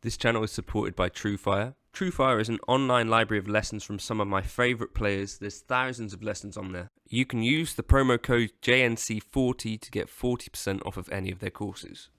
This channel is supported by TrueFire. TrueFire is an online library of lessons from some of my favourite players. There's thousands of lessons on there. You can use the promo code JNC40 to get 40% off of any of their courses.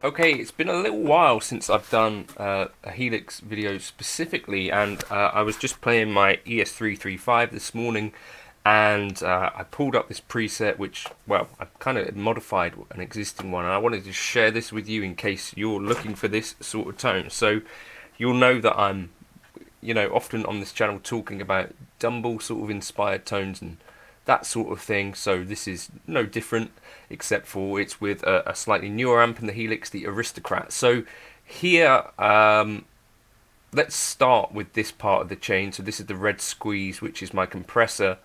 Okay, it's been a little while since I've done a Helix video specifically, and I was just playing my ES335 this morning, and I pulled up this preset which, well, I've kind of modified an existing one, and I wanted to share this with you in case you're looking for this sort of tone. So you'll know that I'm, often on this channel talking about Dumble sort of inspired tones and that sort of thing, so this is no different, except for it's with a slightly newer amp in the Helix, the Aristocrat. So here, let's start with this part of the chain. So this is the red squeeze, which is my compressor.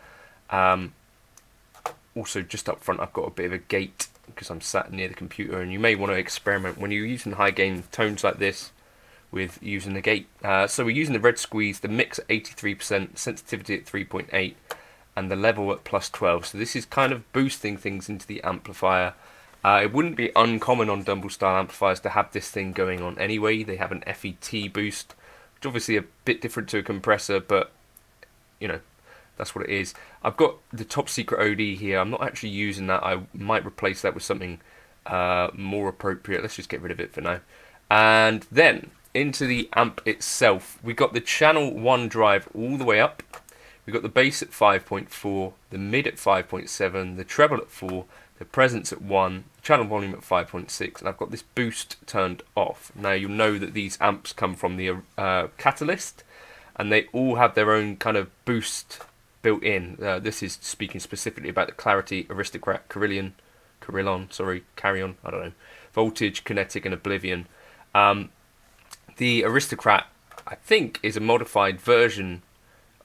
Also, just up front, I've got a bit of a gate because I'm sat near the computer, and you may want to experiment when you're using high gain tones like this with using the gate. So we're using the red squeeze, the mix at 83%, sensitivity at 3.8. and the level at plus 12, so this is kind of boosting things into the amplifier. It wouldn't be uncommon on Dumble style amplifiers to have this thing going on anyway. They have an FET boost, which obviously a bit different to a compressor, but that's what it is. I've got the top secret OD here. I'm not actually using that. I might replace that with something more appropriate. Let's just get rid of it for now. And then into the amp itself, we got the channel 1 drive all the way up. We've got the bass at 5.4, the mid at 5.7, the treble at 4, the presence at 1, the channel volume at 5.6, and I've got this boost turned off. Now you'll know that these amps come from the Catalyst, and they all have their own kind of boost built in. This is speaking specifically about the Clarity, Aristocrat, Carillon, Carry On, I don't know, Voltage, Kinetic, and Oblivion. The Aristocrat, I think, is a modified version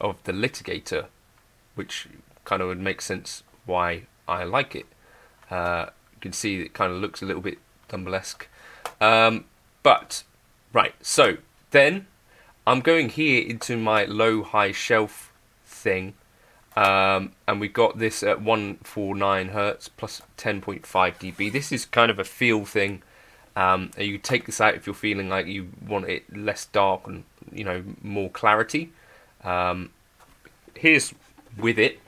of the Litigator, which kind of would make sense why I like it. You can see it kind of looks a little bit Dumble-esque. But, right, so then I'm going here into my low-high shelf thing, and we got this at 149 hertz plus 10.5 dB. This is kind of a feel thing. You take this out if you're feeling like you want it less dark and more clarity. Here's with it.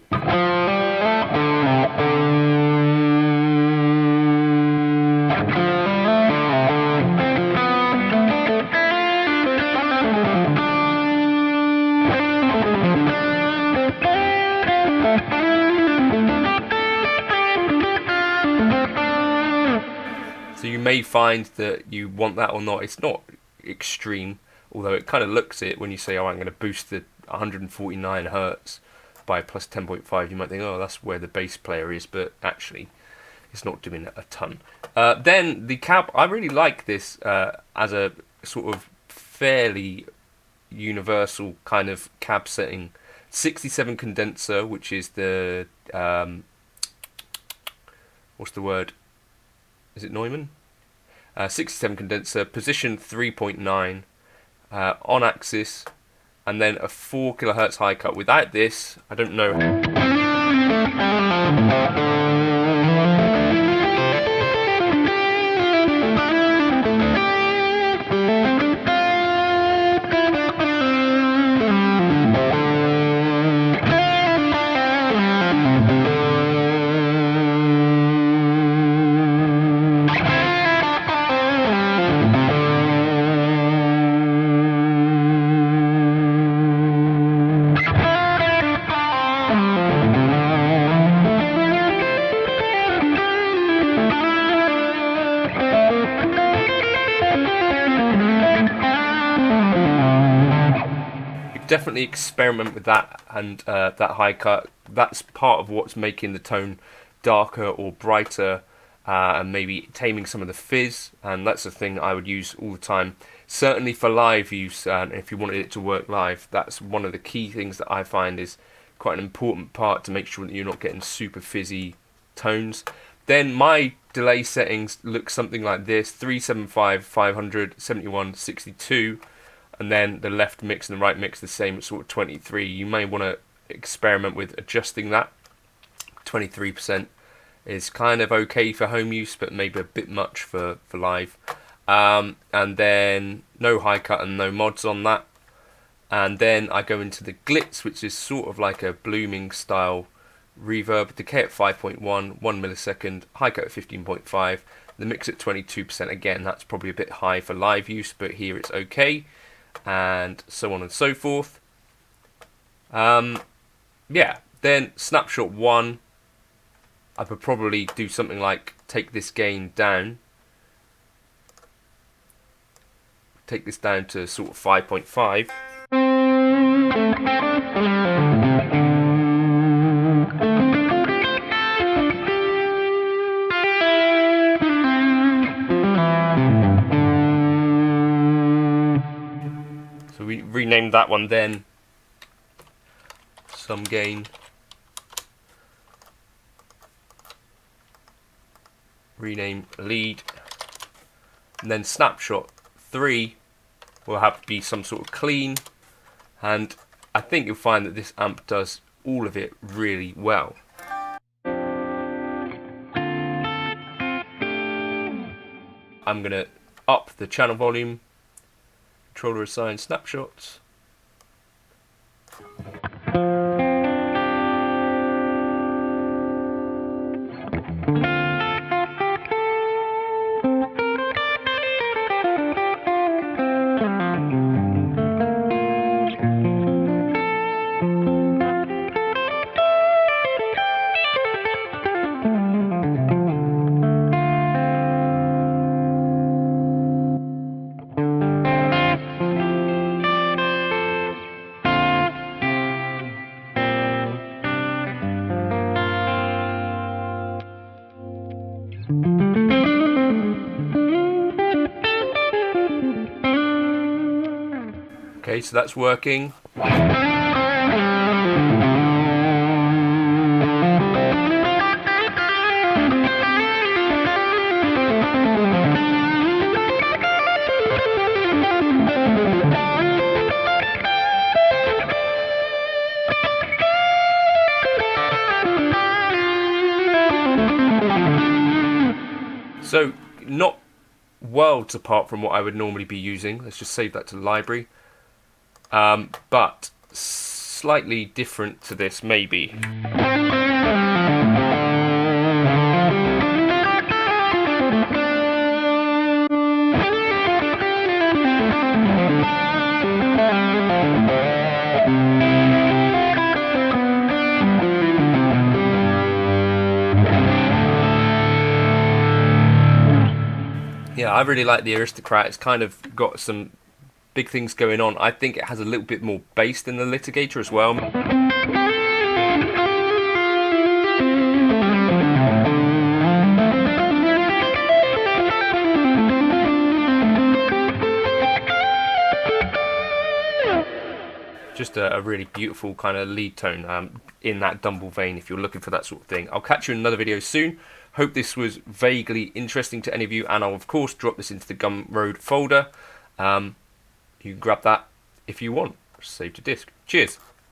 So you may find that you want that or not. It's not extreme, although it kind of looks it when you say, oh, I'm going to boost the 149 hertz by plus 10.5. You might think, oh, that's where the bass player is, but actually it's not doing a ton. Then the cab, I really like this as a sort of fairly universal kind of cab setting. 67 condenser, which is the what's the word? Is it Neumann? 67 condenser, position 3.9 on axis, and then a 4 kilohertz high cut. Without this, I don't know. Definitely experiment with that and that high cut. That's part of what's making the tone darker or brighter, and maybe taming some of the fizz, and that's the thing I would use all the time, certainly for live use. If you wanted it to work live, that's one of the key things that I find is quite an important part, to make sure that you're not getting super fizzy tones. Then my delay settings look something like this: 375, 500, 71, 62. And then the left mix and the right mix the same at sort of 23. You may want to experiment with adjusting that. 23% is kind of okay for home use, but maybe a bit much for live. And then no high cut and no mods on that. And then I go into the glitz, which is sort of like a blooming style reverb. Decay at 5.1, 1 millisecond, high cut at 15.5. The mix at 22%. Again, that's probably a bit high for live use, but here it's okay. And so on and so forth. Yeah, then snapshot 1, I would probably do something like take this gain down, take this down to sort of 5.5. We renamed that one then some gain, rename lead, and then snapshot 3 will have to be some sort of clean, and I think you'll find that this amp does all of it really well. I'm going to up the channel volume, controller assign snapshots. Okay, so that's working. So not worlds apart from what I would normally be using. Let's just save that to the library. But slightly different to this, maybe. Yeah, I really like the Aristocrat. It's kind of got some big things going on. I think it has a little bit more bass than the Litigator as well. Just a really beautiful kind of lead tone in that Dumble vein if you're looking for that sort of thing. I'll catch you in another video soon. Hope this was vaguely interesting to any of you, and I'll of course drop this into the Gumroad folder. You can grab that if you want. Save to disk. Cheers.